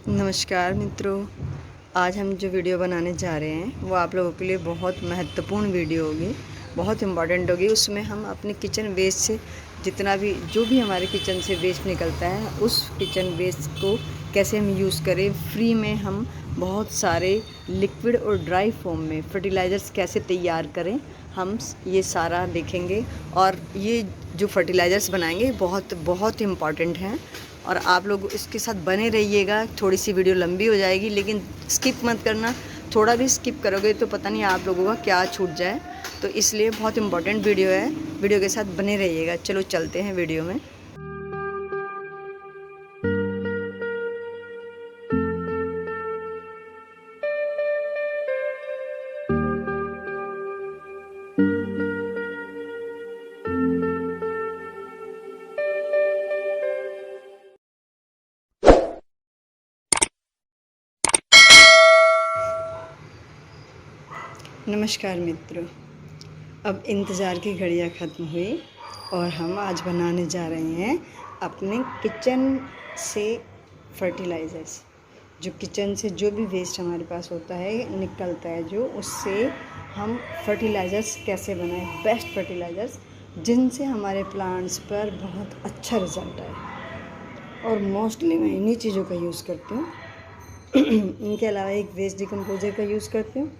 नमस्कार मित्रों, आज हम जो वीडियो बनाने जा रहे हैं वो आप लोगों के लिए बहुत महत्वपूर्ण वीडियो होगी, बहुत इम्पॉर्टेंट होगी। उसमें हम अपने किचन वेस्ट से जितना भी जो भी हमारे किचन से वेस्ट निकलता है उस किचन वेस्ट को कैसे हम यूज़ करें। फ्री में हम बहुत सारे लिक्विड और ड्राई फॉर्म में फर्टिलाइज़र्स कैसे तैयार करें, हम ये सारा देखेंगे। और ये जो फर्टिलाइज़र्स बनाएंगे बहुत बहुत इम्पॉर्टेंट हैं और आप लोग इसके साथ बने रहिएगा। थोड़ी सी वीडियो लंबी हो जाएगी लेकिन स्किप मत करना, थोड़ा भी स्किप करोगे तो पता नहीं आप लोगों का क्या छूट जाए। तो इसलिए बहुत इम्पॉर्टेंट वीडियो है, वीडियो के साथ बने रहिएगा। चलो चलते हैं वीडियो में। नमस्कार मित्रों, अब इंतज़ार की घड़ियाँ ख़त्म हुई और हम आज बनाने जा रहे हैं अपने किचन से फर्टिलाइज़र्स। जो किचन से जो भी वेस्ट हमारे पास होता है, निकलता है जो, उससे हम फर्टिलाइज़र्स कैसे बनाएं, बेस्ट फर्टिलाइज़र्स जिनसे हमारे प्लांट्स पर बहुत अच्छा रिज़ल्ट आए। और मोस्टली मैं इन्हीं चीज़ों का यूज़ करती हूँ। इनके अलावा एक वेस्ट डिकम्पोज़र का यूज़ करती हूँ,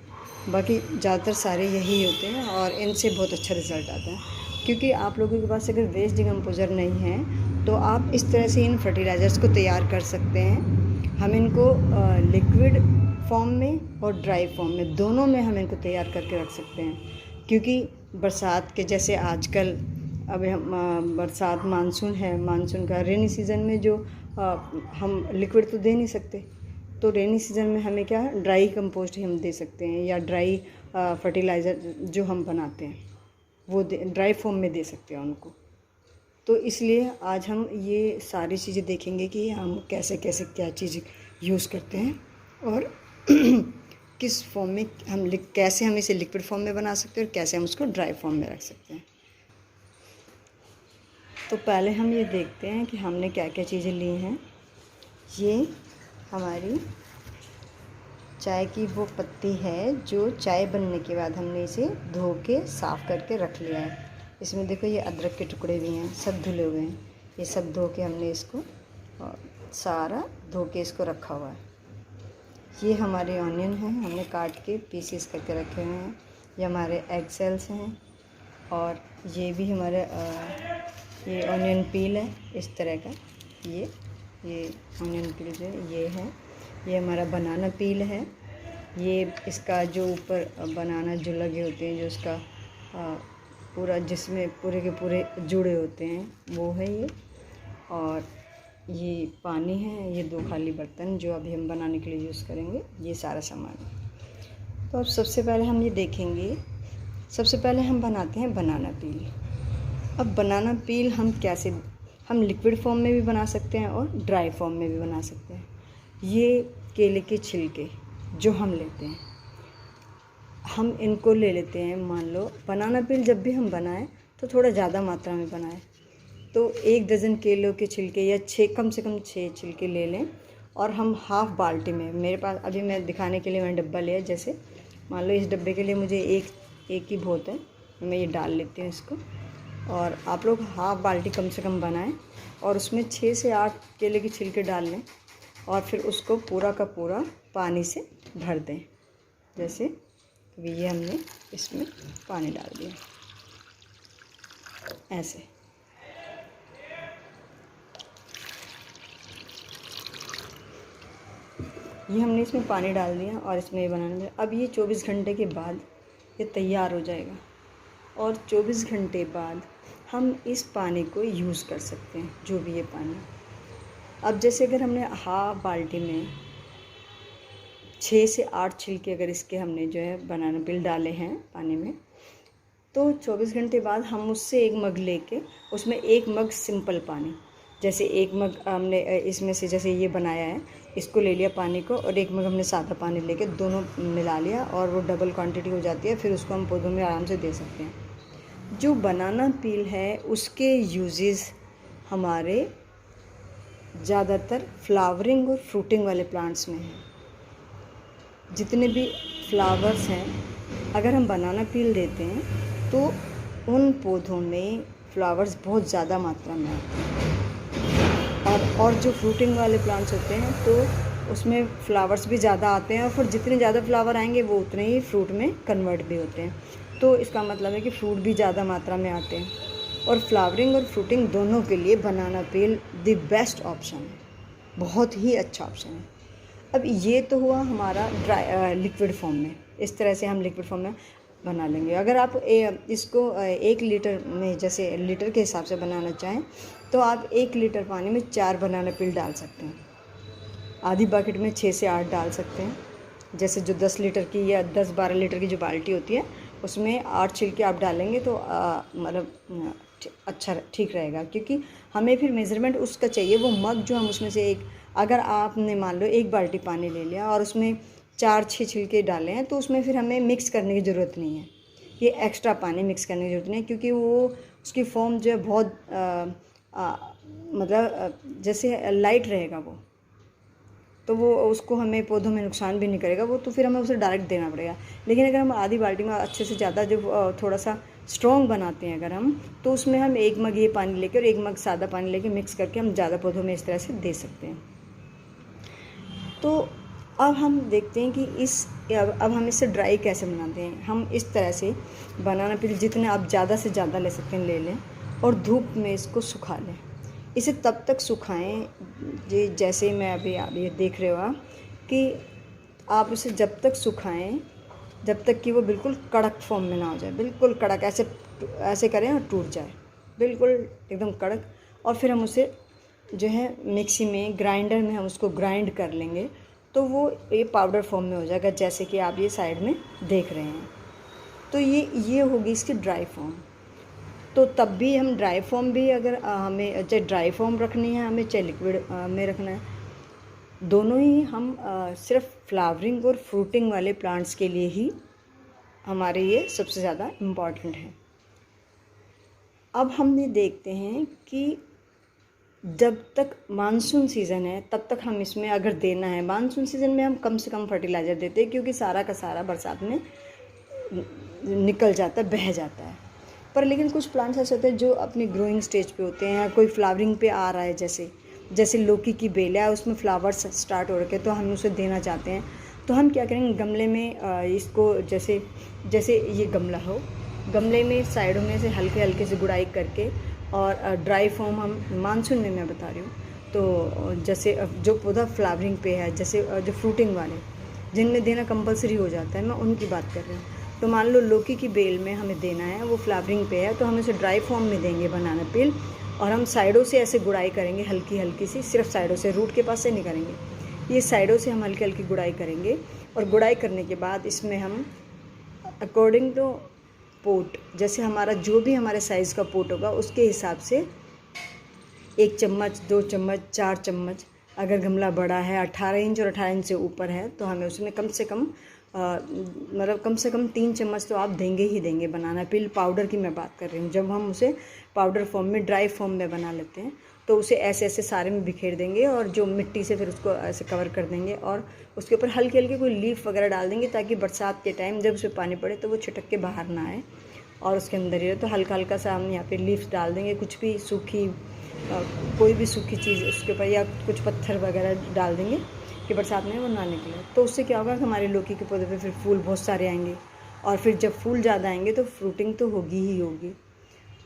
बाकी ज़्यादातर सारे यही होते हैं और इनसे बहुत अच्छा रिज़ल्ट आता है। क्योंकि आप लोगों के पास अगर वेस्ट डिकम्पोज़र नहीं है तो आप इस तरह से इन फर्टिलाइज़र्स को तैयार कर सकते हैं। हम इनको लिक्विड फॉर्म में और ड्राई फॉर्म में, दोनों में हम इनको तैयार करके रख सकते हैं। क्योंकि बरसात के जैसे आजकल अब हम बरसात मानसून है, मानसून का रेनी सीज़न में जो हम लिक्विड तो दे नहीं सकते, तो रेनी सीज़न में हमें क्या ड्राई कंपोस्ट ही हम दे सकते हैं या ड्राई फर्टिलाइज़र जो हम बनाते हैं वो ड्राई फॉर्म में दे सकते हैं उनको। तो इसलिए आज हम ये सारी चीज़ें देखेंगे कि हम कैसे कैसे क्या चीज़ यूज़ करते हैं और किस फॉर्म में हम कैसे हम इसे लिक्विड फॉर्म में बना सकते हैं और कैसे हम उसको ड्राई फॉर्म में रख सकते हैं। तो पहले हम ये देखते हैं कि हमने क्या क्या चीज़ें ली हैं। ये हमारी चाय की वो पत्ती है जो चाय बनने के बाद हमने इसे धो के साफ़ करके रख लिया है। इसमें देखो ये अदरक के टुकड़े भी हैं, सब धुले हुए हैं। ये सब धो के हमने इसको सारा धो के इसको रखा हुआ है। ये हमारे ऑनियन हैं, हमने काट के पीसेस करके रखे हुए हैं। ये हमारे एग सेल्स हैं और ये भी हमारे ये ऑनियन पील है इस तरह का। ये ऑनियन पील जो ये है, ये हमारा बनाना पील है। ये इसका जो ऊपर बनाना जो लगे होते हैं, जो इसका पूरा जिसमें पूरे के पूरे जुड़े होते हैं वो है ये। और ये पानी है, ये 2 खाली बर्तन जो अभी हम बनाने के लिए यूज़ करेंगे, ये सारा सामान। तो अब सबसे पहले हम ये देखेंगे, सबसे पहले हम बनाते हैं बनाना पील। अब बनाना पील हम लिक्विड फॉर्म में भी बना सकते हैं और ड्राई फॉर्म में भी बना सकते हैं। ये केले के छिलके जो हम लेते हैं, हम इनको ले लेते हैं। मान लो बनाना पील जब भी हम बनाएं तो थोड़ा ज़्यादा मात्रा में बनाएं, तो 1 डज़न केलों के छिलके या 6, कम से कम 6 छिलके ले लें। और हम हाफ़ बाल्टी में, मेरे पास अभी मैं दिखाने के लिए मैंने डब्बा लिया, जैसे मान लो इस डब्बे के लिए मुझे एक ही बहुत है, मैं ये डाल लेती हूँ इसको। और आप लोग हाफ़ बाल्टी कम से कम बनाएं और उसमें 6 से 8 केले के छिलके डाल लें और फिर उसको पूरा का पूरा पानी से भर दें। जैसे अभी ये हमने इसमें पानी डाल दिया ऐसे। ये हमने इसमें पानी डाल दिया और इसमें ये बनाने दिया। अब ये 24 घंटे के बाद ये तैयार हो जाएगा और 24 घंटे बाद हम इस पानी को यूज़ कर सकते हैं, जो भी ये पानी। अब जैसे अगर हमने हाफ बाल्टी में 6 से 8 छिलके अगर इसके हमने जो है बनाना पील डाले हैं पानी में, तो 24 घंटे बाद हम उससे 1 मग लेके उसमें 1 मग सिंपल पानी, जैसे 1 मग हमने इसमें से जैसे ये बनाया है इसको ले लिया पानी को, और 1 मग हमने सादा पानी लेके दोनों मिला लिया और वो डबल क्वांटिटी हो जाती है। फिर उसको हम पौधों में आराम से दे सकते हैं। जो बनाना पील है उसके यूजेस हमारे ज़्यादातर फ्लावरिंग और फ्रूटिंग वाले प्लांट्स में है। जितने भी फ्लावर्स हैं, अगर हम बनाना पील देते हैं तो उन पौधों में फ्लावर्स बहुत ज़्यादा मात्रा में आते हैं। और जो फ्रूटिंग वाले प्लांट्स होते हैं तो उसमें फ्लावर्स भी ज़्यादा आते हैं, और फिर जितने ज़्यादा फ्लावर आएंगे वो उतने ही फ्रूट में कन्वर्ट भी होते हैं। तो इसका मतलब है कि फ्रूट भी ज़्यादा मात्रा में आते हैं। और फ्लावरिंग और फ्रूटिंग दोनों के लिए बनाना पील द बेस्ट ऑप्शन है, बहुत ही अच्छा ऑप्शन है। अब ये तो हुआ हमारा ड्राई लिक्विड फॉर्म में। इस तरह से हम लिक्विड फॉर्म में बना लेंगे। अगर आप इसको 1 लीटर में, जैसे लीटर के हिसाब से बनाना चाहें, तो आप 1 लीटर पानी में 4 बनाना पील डाल सकते हैं। आधी बकेट में 6 से 8 डाल सकते हैं। जैसे जो 10 लीटर की या 10-12 लीटर की जो बाल्टी होती है उसमें 8 छिलके आप डालेंगे तो मतलब अच्छा ठीक रहेगा, क्योंकि हमें फिर मेज़रमेंट उसका चाहिए। वो मग जो हम उसमें से अगर आपने मान लो 1 बाल्टी पानी ले लिया और उसमें 4-6 छिलके डाले हैं, तो उसमें फिर हमें मिक्स करने की ज़रूरत नहीं है। ये एक्स्ट्रा पानी मिक्स करने की ज़रूरत नहीं है, क्योंकि वो उसकी फॉर्म जो है बहुत मतलब जैसे लाइट रहेगा वो, तो वो उसको हमें पौधों में नुकसान भी नहीं करेगा वो, तो फिर हमें उसे डायरेक्ट देना पड़ेगा। लेकिन अगर हम आधी बाल्टी में अच्छे से ज़्यादा जो थोड़ा सा स्ट्रॉन्ग बनाते हैं अगर हम, तो उसमें हम 1 मग ये पानी लेकर और 1 मग सादा पानी लेकर मिक्स करके हम ज़्यादा पौधों में इस तरह से दे सकते हैं। तो अब हम देखते हैं कि अब हम इसे ड्राई कैसे बनाते हैं। हम इस तरह से बनाना पील जितने आप ज़्यादा से ज़्यादा ले सकते हैं ले लें, और धूप में इसको सुखा लें। इसे तब तक सुखाएं जी, जैसे मैं अभी आप ये देख रहे हो आप, कि आप उसे जब तक सुखाएं जब तक कि वो बिल्कुल कड़क फॉर्म में ना हो जाए। बिल्कुल कड़क ऐसे करें और टूट जाए, बिल्कुल एकदम कड़क। और फिर हम उसे जो है मिक्सी में, ग्राइंडर में हम उसको ग्राइंड कर लेंगे, तो वो ये पाउडर फॉर्म में हो जाएगा, जैसे कि आप ये साइड में देख रहे हैं। तो ये होगी इसकी ड्राई फॉर्म। तो तब भी हम ड्राई फॉर्म भी, अगर हमें चाहे ड्राई फॉर्म रखनी है, हमें चाहे लिक्विड में रखना है, दोनों ही हम सिर्फ फ्लावरिंग और फ्रूटिंग वाले प्लांट्स के लिए ही हमारे ये सबसे ज़्यादा इम्पॉर्टेंट है। अब हम ये देखते हैं कि जब तक मानसून सीज़न है तब तक हम इसमें अगर देना है, मानसून सीज़न में हम कम से कम फर्टिलाइज़र देते हैं, क्योंकि सारा का सारा बरसात में निकल जाता है, बह जाता है। पर लेकिन कुछ प्लांट्स ऐसे होते हैं जो अपनी ग्रोइंग स्टेज पे होते हैं, कोई फ्लावरिंग पे आ रहा है, जैसे लौकी की बेल है, उसमें फ्लावर्स स्टार्ट हो रखे, तो हम उसे देना चाहते हैं। तो हम क्या करेंगे, गमले में इसको जैसे ये गमला हो, गमले में साइडों में से हल्के हल्के से गुड़ाई करके, और ड्राई फॉर्म हम मानसून में मैं बता रही हूँ, तो जैसे जो पौधा फ्लावरिंग पे है, जैसे जो फ्रूटिंग वाले जिनमें देना कंपलसरी हो जाता है, मैं उनकी बात कर रही हूँ। तो मान लो लौकी की बेल में हमें देना है, वो फ्लावरिंग पे है, तो हम इसे ड्राई फॉर्म में देंगे बनाना पील, और हम साइडों से ऐसे गुड़ाई करेंगे हल्की हल्की सी, सिर्फ साइडों से, रूट के पास से नहीं करेंगे, ये साइडों से हम हल्की हल्की गुड़ाई करेंगे। और गुड़ाई करने के बाद इसमें हम अकॉर्डिंग टू पोट, जैसे हमारा जो भी हमारे साइज़ का पोट होगा उसके हिसाब से 1 चम्मच, 2 चम्मच, 4 चम्मच, अगर गमला बड़ा है 18 इंच और 18 इंच से ऊपर है, तो हमें उसमें कम से कम 3 चम्मच तो आप देंगे ही देंगे। बनाना पील पाउडर की मैं बात कर रही हूँ। जब हम उसे पाउडर फॉर्म में, ड्राई फॉर्म में बना लेते हैं, तो उसे ऐसे ऐसे सारे में बिखेर देंगे, और जो मिट्टी से फिर उसको ऐसे कवर कर देंगे, और उसके ऊपर हल्के हल्के कोई लीफ वगैरह डाल देंगे, ताकि बरसात के टाइम जब उसमें पानी पड़े तो वो छिटक के बाहर ना आए और उसके अंदर ही रहे। तो हल्का हल्का सा हम यहाँ पे लीफ डाल देंगे, कुछ भी सूखी कोई भी सूखी चीज़ उसके ऊपर, या कुछ पत्थर वगैरह डाल देंगे कि बरसात में वो ना निकले। तो उससे क्या होगा कि हमारे लौकी के पौधे पे फिर फूल बहुत सारे आएंगे, और फिर जब फूल ज़्यादा आएंगे तो फ्रूटिंग तो होगी ही होगी।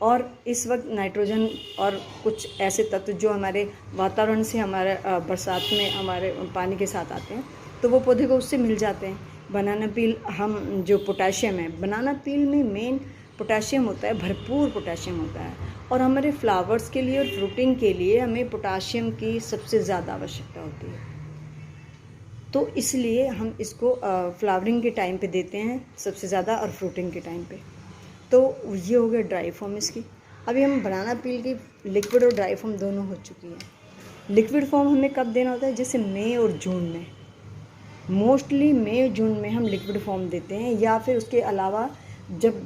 और इस वक्त नाइट्रोजन और कुछ ऐसे तत्व जो हमारे वातावरण से हमारे बरसात में हमारे पानी के साथ आते हैं, तो वो पौधे को उससे मिल जाते हैं। बनाना पील, हम जो पोटाशियम है, बनाना पील में मेन पोटाशियम होता है, भरपूर पोटाशियम होता है, और हमारे फ्लावर्स के लिए और फ्रूटिंग के लिए हमें पोटाशियम की सबसे ज़्यादा आवश्यकता होती है। तो इसलिए हम इसको फ्लावरिंग के टाइम पे देते हैं सबसे ज़्यादा, और फ्रूटिंग के टाइम पे। तो ये हो गया ड्राई फॉर्म इसकी। अभी हम बनाना पील की लिक्विड और ड्राई फॉर्म दोनों हो चुकी है। लिक्विड फॉर्म हमें कब देना होता है, जैसे मई और जून में, मोस्टली मई जून में हम लिक्विड फॉर्म देते हैं, या फिर उसके अलावा जब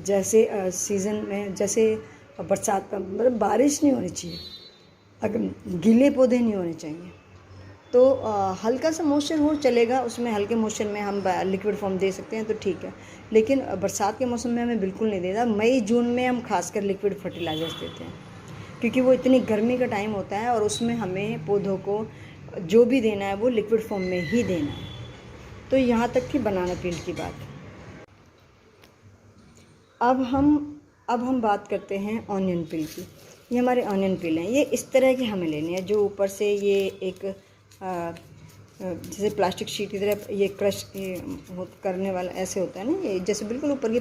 जैसे सीज़न में, जैसे बरसात का मतलब बारिश नहीं होनी चाहिए, अगर गीले पौधे नहीं होने चाहिए। तो हल्का सा मॉइस्चर हो चलेगा, उसमें हल्के मॉइस्चर में हम लिक्विड फॉर्म दे सकते हैं तो ठीक है, लेकिन बरसात के मौसम में हमें बिल्कुल नहीं देना। मई जून में हम खासकर लिक्विड फर्टिलाइजर्स देते हैं, क्योंकि वो इतनी गर्मी का टाइम होता है और उसमें हमें पौधों को जो भी देना है वो लिक्विड फॉर्म में ही देना है। तो यहाँ तक थी बनाना पील की बात। अब हम बात करते हैं ऑनियन पील की। ये हमारे ऑनियन पील हैं, ये इस तरह के हमें लेने हैं, जो ऊपर से ये एक जैसे प्लास्टिक शीट की तरह ये क्रश करने वाला ऐसे होता है ना, ये जैसे बिल्कुल ऊपर की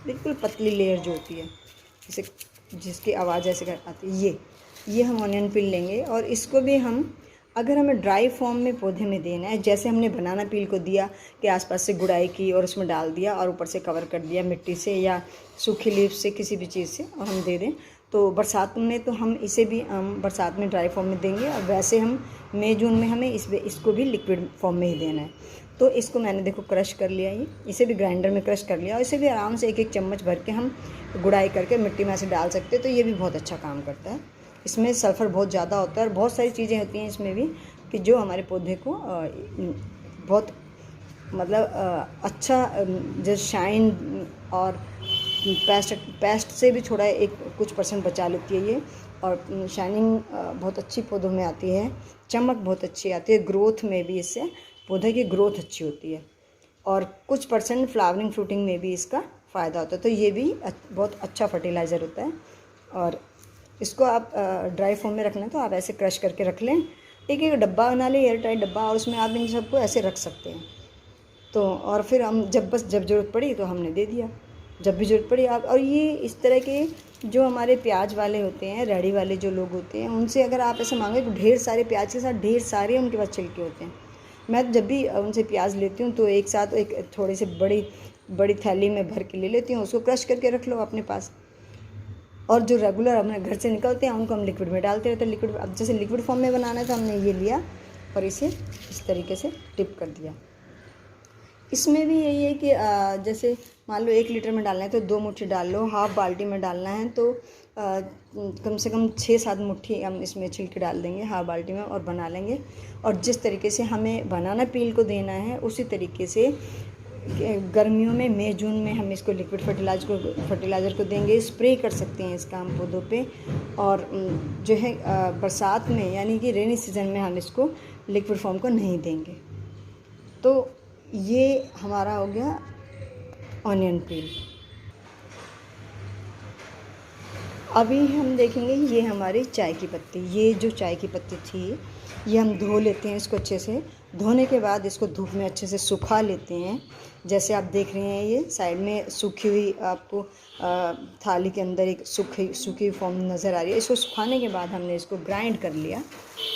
बिल्कुल पतली लेयर जो होती है, जैसे जिसकी आवाज़ ऐसे आती है, ये हम ऑनियन पील लेंगे। और इसको भी हम, अगर हमें ड्राई फॉर्म में पौधे में देना है, जैसे हमने बनाना पील को दिया कि आसपास से गुड़ाई की और उसमें डाल दिया और ऊपर से कवर कर दिया मिट्टी से या सूखी लीफ से, किसी भी चीज़ से, और हम दे दें, तो बरसात में तो हम इसे भी हम बरसात में ड्राई फॉर्म में देंगे। और वैसे हम मई जून में हमें इसको भी लिक्विड फॉर्म में ही देना है। तो इसको मैंने देखो क्रश कर लिया, ये इसे भी ग्राइंडर में क्रश कर लिया, और इसे भी आराम से 1-1 चम्मच भर के हम गुड़ाई करके मिट्टी में ऐसे डाल सकते हैं। तो ये भी बहुत अच्छा काम करता है। इसमें सल्फ़र बहुत ज़्यादा होता है और बहुत सारी चीज़ें होती हैं इसमें भी, कि जो हमारे पौधे को बहुत मतलब अच्छा जो शाइन और पेस्ट से भी थोड़ा कुछ % बचा लेती है ये। और शाइनिंग बहुत अच्छी पौधों में आती है, चमक बहुत अच्छी आती है, ग्रोथ में भी इससे पौधे की ग्रोथ अच्छी होती है, और कुछ % फ्लावरिंग फ्रूटिंग में भी इसका फ़ायदा होता है। तो ये भी बहुत अच्छा फर्टिलाइज़र होता है। और इसको आप ड्राई फॉर्म में रखना है तो आप ऐसे क्रश करके रख लें, एक डब्बा बना लें, एयर टाइट डब्बा, और उसमें आप इन सबको ऐसे रख सकते हैं। तो और फिर हम जब ज़रूरत पड़ी तो हमने दे दिया, जब भी ज़रूरत पड़ी आप। और ये इस तरह के जो हमारे प्याज वाले होते हैं, रेडी वाले जो लोग होते हैं, उनसे अगर आप ऐसे मांगे तो ढेर सारे प्याज के साथ ढेर सारे उनके पास छिलके होते हैं। मैं जब भी उनसे प्याज लेती हूँ तो एक साथ एक थोड़ी सी बड़ी थैली में भर के ले लेती हूँ, उसको क्रश करके रख लो अपने पास। और जो रेगुलर अपने घर से निकलते हैं उनको हम लिक्विड में डालते रहते हैं। लिक्विड, अब जैसे लिक्विड फॉर्म में बनाना है तो हमने ये लिया और इसे इस तरीके से टिप कर दिया। इसमें भी यही है कि जैसे मान लो 1 लीटर में डालना है तो 2 मुट्ठी डाल लो, हाफ़ बाल्टी में डालना है तो कम से कम 6-7 मुट्ठी हम इसमें छिलके डाल देंगे हाफ़ बाल्टी में और बना लेंगे। और जिस तरीके से हमें बनाना पील को देना है उसी तरीके से गर्मियों में मई जून में हम इसको लिक्विड फर्टिलाइज़र को देंगे, स्प्रे कर सकते हैं इसका हम पौधों पे। और जो है बरसात में यानी कि रेनी सीज़न में हम इसको लिक्विड फॉर्म को नहीं देंगे। तो ये हमारा हो गया ऑनियन पील। अभी हम देखेंगे ये हमारी चाय की पत्ती। ये जो चाय की पत्ती थी ये हम धो लेते हैं इसको अच्छे से। धोने के बाद इसको धूप में अच्छे से सुखा लेते हैं। जैसे आप देख रहे हैं ये साइड में सूखी हुई आपको थाली के अंदर एक सूखी फॉर्म नज़र आ रही है। इसको सुखाने के बाद हमने इसको ग्राइंड कर लिया।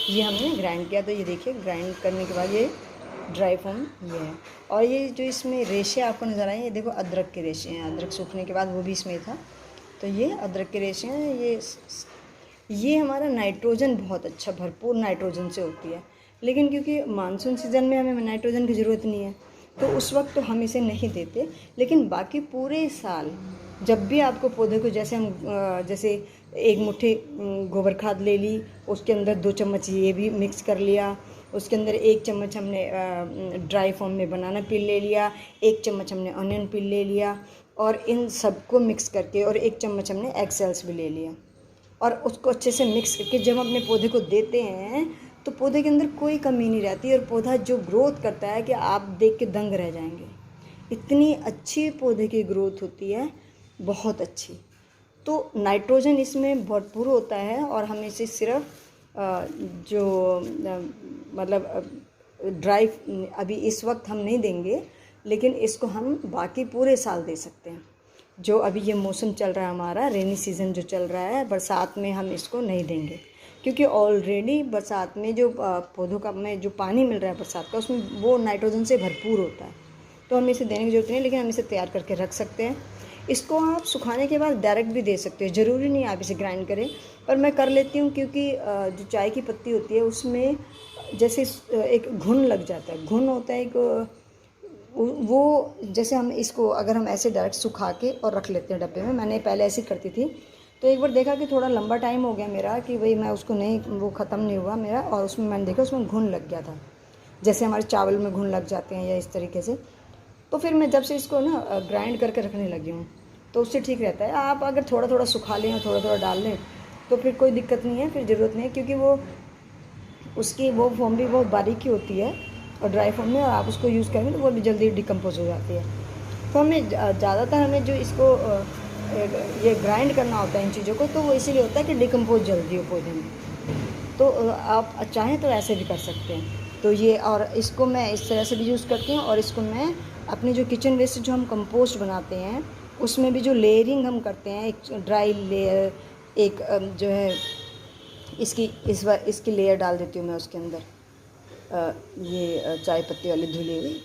ये हमने ग्राइंड किया, तो ये देखिए ग्राइंड करने के बाद ये ड्राई फॉर्म ये है। और ये जो इसमें रेशे आपको नज़र आए, ये देखो अदरक के रेशे हैं। अदरक सूखने के बाद वो भी इसमें था, तो ये अदरक के रेशे हैं। ये हमारा नाइट्रोजन बहुत अच्छा भरपूर नाइट्रोजन से होती है। लेकिन क्योंकि मानसून सीज़न में हमें नाइट्रोजन की ज़रूरत नहीं है तो उस वक्त तो हम इसे नहीं देते। लेकिन बाकी पूरे साल जब भी आपको पौधे को, जैसे हम जैसे 1 मुट्ठी गोबर खाद ले ली, उसके अंदर 2 चम्मच ये भी मिक्स कर लिया, उसके अंदर 1 चम्मच हमने ड्राई फॉर्म में बनाना पील ले लिया, 1 चम्मच हमने ऑनियन पील ले लिया, और इन सबको मिक्स करके, और 1 चम्मच हमने एग सेल्स भी ले लिया, और उसको अच्छे से मिक्स करके जब हम अपने पौधे को देते हैं तो पौधे के अंदर कोई कमी नहीं रहती, और पौधा जो ग्रोथ करता है कि आप देख के दंग रह जाएंगे। इतनी अच्छी पौधे की ग्रोथ होती है, बहुत अच्छी। तो नाइट्रोजन इसमें भरपूर होता है, और हम इसे सिर्फ जो मतलब ड्राई अभी इस वक्त हम नहीं देंगे, लेकिन इसको हम बाकी पूरे साल दे सकते हैं। जो अभी ये मौसम चल रहा है हमारा रेनी सीज़न जो चल रहा है, बरसात में हम इसको नहीं देंगे, क्योंकि ऑलरेडी बरसात में जो पौधों का में जो पानी मिल रहा है बरसात का, उसमें वो नाइट्रोजन से भरपूर होता है। तो हमें इसे देने की ज़रूरत नहीं, लेकिन हम इसे तैयार करके रख सकते हैं। इसको आप सुखाने के बाद डायरेक्ट भी दे सकते हैं, ज़रूरी नहीं आप इसे ग्राइंड करें। पर मैं कर लेती हूँ, क्योंकि जो चाय की पत्ती होती है उसमें जैसे एक घुन लग जाता है, घुन होता है एक, वो जैसे हम इसको अगर हम ऐसे डायरेक्ट सुखा के और रख लेते हैं डब्बे में, मैंने पहले ऐसे करती थी, तो एक बार देखा कि थोड़ा लंबा टाइम हो गया मेरा कि भाई मैं उसको नहीं, वो ख़त्म नहीं हुआ मेरा, और उसमें मैंने देखा उसमें घुन लग गया था, जैसे हमारे चावल में घुन लग जाते हैं या इस तरीके से। तो फिर मैं जब से इसको ना ग्राइंड करके रखने लगी हूँ तो उससे ठीक रहता है। आप अगर थोड़ा थोड़ा सुखा लें और थोड़ा थोड़ा डाल लें तो फिर कोई दिक्कत नहीं है, फिर ज़रूरत नहीं है, क्योंकि वो उसकी वो फॉर्म भी बहुत बारीकी होती है और ड्राई फॉर्म में, और आप उसको यूज़ करेंगे तो वो भी जल्दी डिकम्पोज हो जाती है। तो हमें ज़्यादातर हमें जो इसको ये ग्राइंड करना होता है इन चीज़ों को, तो वो इसीलिए होता है कि डिकम्पोज जल्दी हो पौधे में। तो आप चाहें तो ऐसे भी कर सकते हैं। तो ये, और इसको मैं इस तरह से भी यूज़ करती हूँ, और इसको मैं अपनी जो किचन वेस्ट जो हम कंपोस्ट बनाते हैं उसमें भी जो लेयरिंग हम करते हैं, एक ड्राई लेयर, एक जो है इसकी लेयर डाल देती हूँ मैं उसके अंदर, ये चाय पत्ती वाली धुली हुई।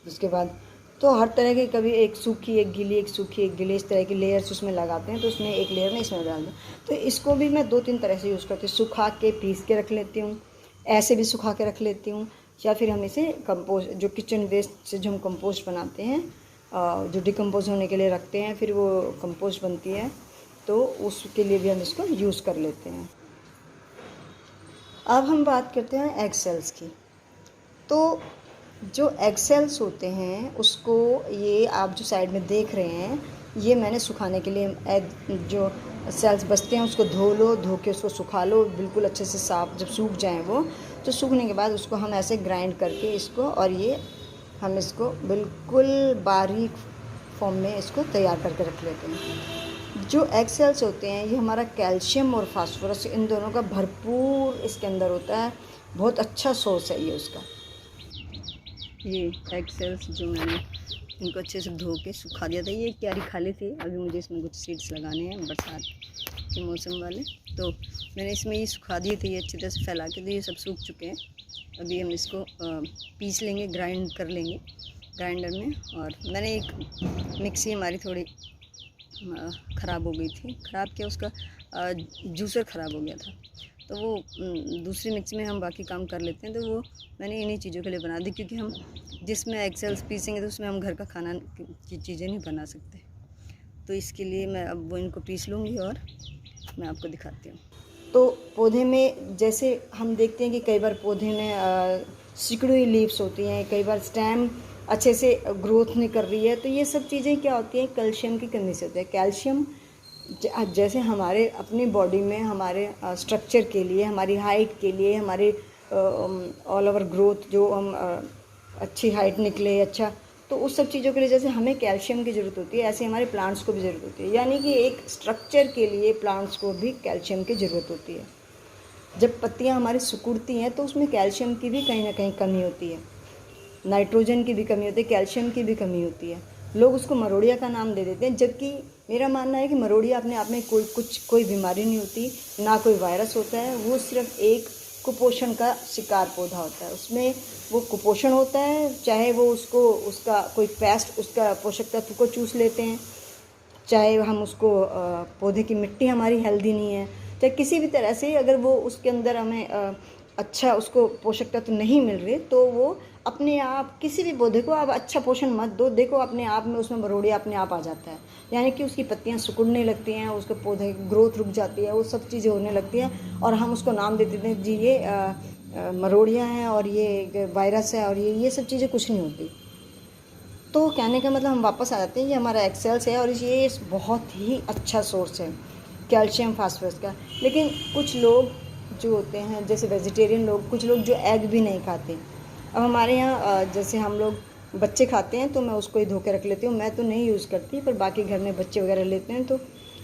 उसके बाद तो हर तरह की, कभी एक सूखी एक गीली, एक सूखी एक गीली, इस तरह की लेयर्स उसमें लगाते हैं। तो उसमें एक लेयर में इसमें डाल दूँ। तो इसको भी मैं 2-3 तरह से यूज़ करती हूँ। सुखा के पीस के रख लेती हूँ, ऐसे भी सुखा के रख लेती हूँ, या फिर हम इसे कंपोस्ट, जो किचन वेस्ट से जो हम कंपोस्ट बनाते हैं, जो डिकम्पोज होने के लिए रखते हैं, फिर वो कंपोस्ट बनती है, तो उसके लिए भी हम इसको यूज़ कर लेते हैं। अब हम बात करते हैं एग सेल्स की। तो जो एग सेल्स होते हैं उसको, ये आप जो साइड में देख रहे हैं, ये मैंने सुखाने के लिए, एग जो सेल्स बचते हैं उसको धो लो, धो के उसको सुखा लो बिल्कुल अच्छे से साफ। जब सूख जाएं वो, तो सूखने के बाद उसको हम ऐसे ग्राइंड करके इसको, और ये हम इसको बिल्कुल बारीक फॉर्म में इसको तैयार करके रख लेते हैं। जो एग सेल्स होते हैं ये हमारा कैल्शियम और फास्फोरस, इन दोनों का भरपूर इसके अंदर होता है, बहुत अच्छा सोर्स है ये उसका। ये एग सेल्स जो मैंने इनको अच्छे से धो के सुखा दिया था, ये क्यारी खाली थी, अभी मुझे इसमें कुछ सीड्स लगाने हैं बरसात के मौसम वाले, तो मैंने इसमें ये सुखा दिए थे, ये अच्छी तरह से फैला के, तो ये सब सूख चुके हैं। अभी हम इसको पीस लेंगे, ग्राइंड कर लेंगे ग्राइंडर में। और मैंने एक मिक्सी हमारी थोड़ी ख़राब हो गई थी, ख़राब क्या, उसका जूसर ख़राब हो गया था, तो वो दूसरी मिक्सी में हम बाकी काम कर लेते हैं। तो वो मैंने इन्हीं चीज़ों के लिए बना दी, क्योंकि हम जिसमें एग सेल्स पीसेंगे तो उसमें हम घर का खाना की चीज़ें नहीं बना सकते। तो इसके लिए मैं अब वो इनको पीस लूँगी और मैं आपको दिखाती हूँ। तो पौधे में जैसे हम देखते हैं कि कई बार पौधे में सिकुड़ी हुई लीव्स होती हैं, कई बार स्टेम अच्छे से ग्रोथ नहीं कर रही है, तो ये सब चीज़ें क्या होती हैं, कैल्शियम की कमी से होती है। कैल्शियम जैसे हमारे अपनी बॉडी में हमारे स्ट्रक्चर के लिए, हमारी हाइट के लिए, हमारे ऑल ओवर ग्रोथ, जो हम अच्छी हाइट निकले अच्छा, तो उस सब चीज़ों के लिए जैसे हमें कैल्शियम की ज़रूरत होती है, ऐसे हमारे प्लांट्स को भी ज़रूरत होती है। यानी कि एक स्ट्रक्चर के लिए प्लांट्स को भी कैल्शियम की ज़रूरत होती है। जब पत्तियां हमारी सिकुड़ती हैं तो उसमें कैल्शियम की भी कहीं ना कहीं कमी होती है, नाइट्रोजन की भी कमी होती है, कैल्शियम की भी कमी होती है। लोग उसको मरोड़िया का नाम दे देते हैं, जबकि मेरा मानना है कि मरोड़िया अपने आप में कोई बीमारी नहीं होती, ना कोई वायरस होता है। वो सिर्फ एक कुपोषण का शिकार पौधा होता है, उसमें वो कुपोषण होता है, चाहे वो उसका कोई पेस्ट उसका पोषक तत्व को चूस लेते हैं, चाहे हम उसको पौधे की मिट्टी हमारी हेल्दी नहीं है, चाहे किसी भी तरह से अगर वो उसके अंदर हमें अच्छा उसको पोषक तत्व नहीं मिल रहे, तो वो अपने आप, किसी भी पौधे को आप अच्छा पोषण मत दो, देखो अपने आप में उसमें मरोड़िया अपने आप आ जाता है। यानी कि उसकी पत्तियां सिकुड़ने लगती हैं, उसके पौधे की ग्रोथ रुक जाती है, वो सब चीज़ें होने लगती हैं, और हम उसको नाम दे देते हैं जी ये मरोड़िया हैं और ये वायरस है और ये सब चीज़ें कुछ नहीं होती। तो कहने का मतलब हम वापस आ जाते हैं, ये हमारा एग सेल्स है और ये बहुत ही अच्छा सोर्स है कैल्शियम फास्फोरस का। लेकिन कुछ लोग जो होते हैं, जैसे वेजिटेरियन लोग, कुछ लोग जो एग भी नहीं खाते। अब हमारे यहाँ जैसे हम लोग बच्चे खाते हैं तो मैं उसको ही धो के रख लेती हूँ, मैं तो नहीं यूज़ करती, पर बाकी घर में बच्चे वगैरह लेते हैं तो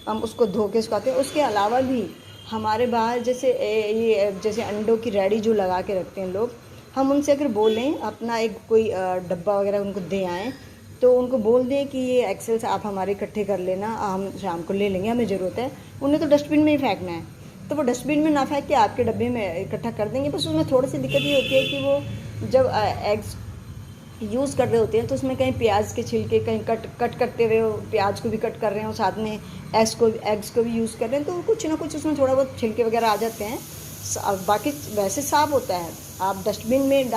हम उसको धो के सुखाते हैं। उसके अलावा भी हमारे बाहर जैसे ये जैसे अंडों की रेडी जो लगा के रखते हैं लोग, हम उनसे अगर बोलें अपना एक कोई डब्बा वगैरह उनको दे आएँ, तो उनको बोल दें कि ये एग सेल्स आप हमारे इकट्ठे कर लेना, हम शाम को ले लेंगे, हमें ज़रूरत है। उन्हें तो डस्टबिन में ही फेंकना है, तो वो डस्टबिन में ना फेंक के आपके डब्बे में इकट्ठा कर देंगे। बस उसमें थोड़ी सी दिक्कत ये होती है कि वो जब एग्स यूज़ कर रहे होते हैं तो उसमें कहीं प्याज के छिलके, कहीं कट करते हुए प्याज को भी कट कर रहे हो, साथ में एग्स को भी यूज़ कर रहे हैं, तो कुछ ना कुछ उसमें थोड़ा बहुत छिलके वगैरह आ जाते हैं। बाकी वैसे साफ़ होता है, आप डस्टबिन में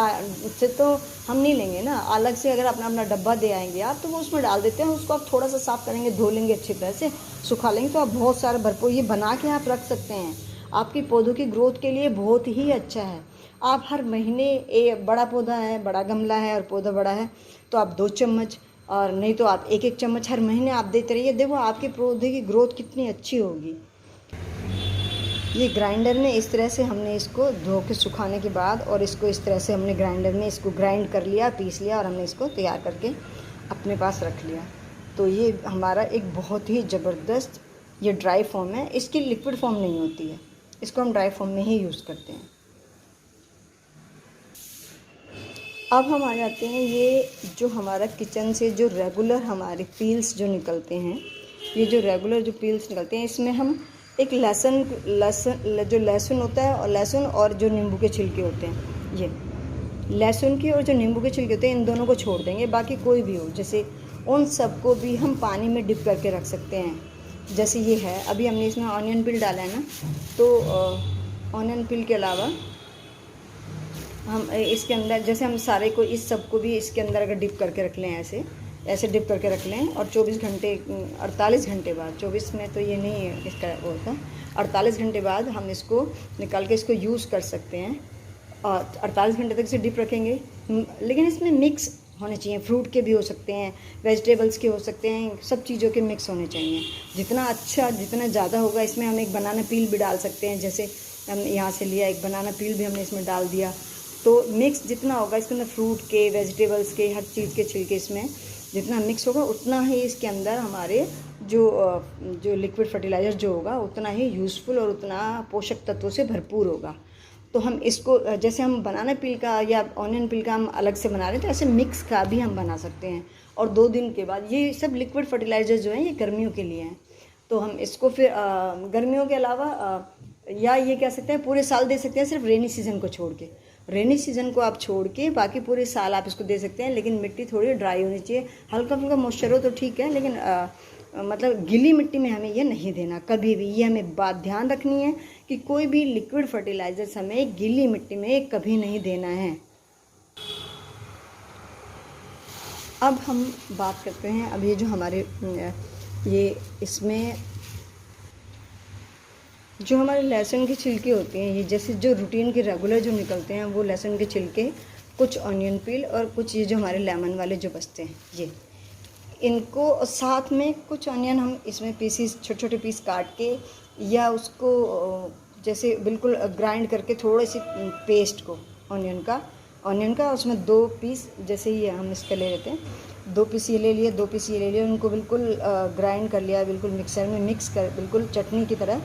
से तो हम नहीं लेंगे ना, अलग से अगर अपना अपना डब्बा दे आएंगे आप, तो वो उसमें डाल देते हैं, उसको आप थोड़ा सा साफ़ करेंगे, धो लेंगे अच्छी तरह से, सुखा लेंगे, तो आप बहुत सारा भरपूर ये बना के आप रख सकते हैं। आपकी पौधों की ग्रोथ के लिए बहुत ही अच्छा है। आप हर महीने बड़ा पौधा है, बड़ा गमला है और पौधा बड़ा है, तो आप 2 चम्मच, और नहीं तो आप 1-1 चम्मच हर महीने आप देते रहिए। देखो आपके पौधे की ग्रोथ कितनी अच्छी होगी। ये ग्राइंडर में इस तरह से हमने इसको धो के सुखाने के बाद, और इसको इस तरह से हमने ग्राइंडर में इसको ग्राइंड कर लिया, पीस लिया, और हमने इसको तैयार करके अपने पास रख लिया। तो ये हमारा एक बहुत ही ज़बरदस्त ये ड्राई फॉर्म है, इसकी लिक्विड फॉर्म नहीं होती है, इसको हम ड्राई फॉर्म में ही यूज़ करते हैं। अब हम आ जाते हैं, ये जो हमारा किचन से जो रेगुलर हमारे पील्स जो निकलते हैं, ये जो रेगुलर जो पील्स निकलते हैं, इसमें हम एक लहसुन होता है, और लहसुन और जो नींबू के छिलके होते हैं, ये लहसुन की और जो नींबू के छिलके होते हैं, इन दोनों को छोड़ देंगे, बाकी कोई भी हो, जैसे उन सबको भी हम पानी में डिप करके रख सकते हैं। जैसे ये है, अभी हमने इसमें ऑनियन पील डाला है ना, तो ऑनियन पील के अलावा हम इसके अंदर, जैसे हम सारे को, इस सब को भी इसके अंदर अगर डिप करके रख लें, ऐसे डिप करके रख लें, और 48 घंटे बाद, 24 में तो ये नहीं है इसका होता, 48 घंटे बाद हम इसको निकाल के इसको यूज़ कर सकते हैं। और 48 घंटे तक इसे डिप रखेंगे, लेकिन इसमें मिक्स होने चाहिए, फ्रूट के भी हो सकते हैं, वेजिटेबल्स के हो सकते हैं, सब चीज़ों के मिक्स होने चाहिए। जितना अच्छा, जितना ज़्यादा होगा, इसमें हम एक बनाना पील भी डाल सकते हैं, जैसे हम यहाँ से लिया एक बनाना पील भी हमने इसमें डाल दिया। तो मिक्स जितना होगा इसके अंदर, फ्रूट के, वेजिटेबल्स के, हर चीज़ के छिलके इसमें जितना मिक्स होगा, उतना ही इसके अंदर हमारे जो लिक्विड फर्टिलाइज़र जो होगा, उतना ही यूज़फुल और उतना पोषक तत्वों से भरपूर होगा। तो हम इसको, जैसे हम बनाना पील का या ऑनियन पील का हम अलग से बना रहे हैं, तो ऐसे मिक्स का भी हम बना सकते हैं। और 2 दिन के बाद, ये सब लिक्विड फर्टिलाइज़र जो हैं, ये गर्मियों के लिए हैं, तो हम इसको फिर गर्मियों के अलावा या ये कह सकते हैं पूरे साल दे सकते हैं, सिर्फ रेनी सीज़न को छोड़ के। रेनी सीज़न को आप छोड़ के बाकी पूरे साल आप इसको दे सकते हैं, लेकिन मिट्टी थोड़ी ड्राई होनी चाहिए, हल्का फुल्का मॉइस्चर हो तो ठीक है, लेकिन मतलब गीली मिट्टी में हमें ये नहीं देना कभी भी। ये हमें बात ध्यान रखनी है कि कोई भी लिक्विड फर्टिलाइज़र्स हमें गीली मिट्टी में कभी नहीं देना है। अब हम बात करते हैं, अब ये जो हमारे ये इसमें जो हमारे लहसुन के छिलके होते हैं, ये जैसे जो रूटीन के रेगुलर जो निकलते हैं, वो लहसुन के छिलके, कुछ ऑनियन पील, और कुछ ये जो हमारे लेमन वाले जो बचते हैं, ये इनको साथ में कुछ ऑनियन हम इसमें पीसीस, छोटे छोटे पीस काट के, या उसको जैसे बिल्कुल ग्राइंड करके, थोड़े सी पेस्ट को ऑनियन का उसमें 2 पीस, जैसे ये हम इसका ले लेते हैं, 2 पीस ये ले लिए, 2 पीस ये ले लिए, उनको बिल्कुल ग्राइंड कर लिया, बिल्कुल मिक्सर में मिक्स कर, बिल्कुल चटनी की तरह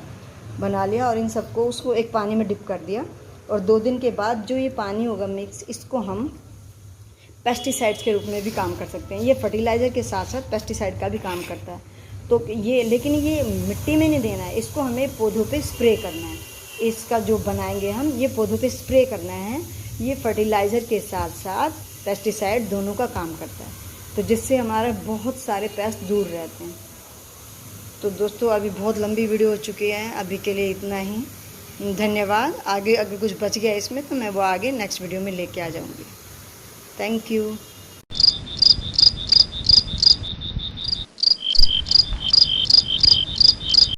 बना लिया, और इन सबको उसको एक पानी में डिप कर दिया। और 2 दिन के बाद जो ये पानी होगा मिक्स, इसको हम पेस्टिसाइड्स के रूप में भी काम कर सकते हैं। ये फर्टिलाइज़र के साथ साथ पेस्टिसाइड का भी काम करता है। तो ये, लेकिन ये मिट्टी में नहीं देना है, इसको हमें पौधों पे स्प्रे करना है। इसका जो बनाएंगे हम, ये पौधों पे स्प्रे करना है। ये फर्टिलाइज़र के साथ साथ पेस्टिसाइड दोनों का काम करता है, तो जिससे हमारे बहुत सारे पेस्ट दूर रहते हैं। तो दोस्तों, अभी बहुत लंबी वीडियो हो चुकी है, अभी के लिए इतना ही। धन्यवाद। आगे अगर कुछ बच गया इसमें, तो मैं वो आगे नेक्स्ट वीडियो में लेके आ जाऊँगी। Thank you.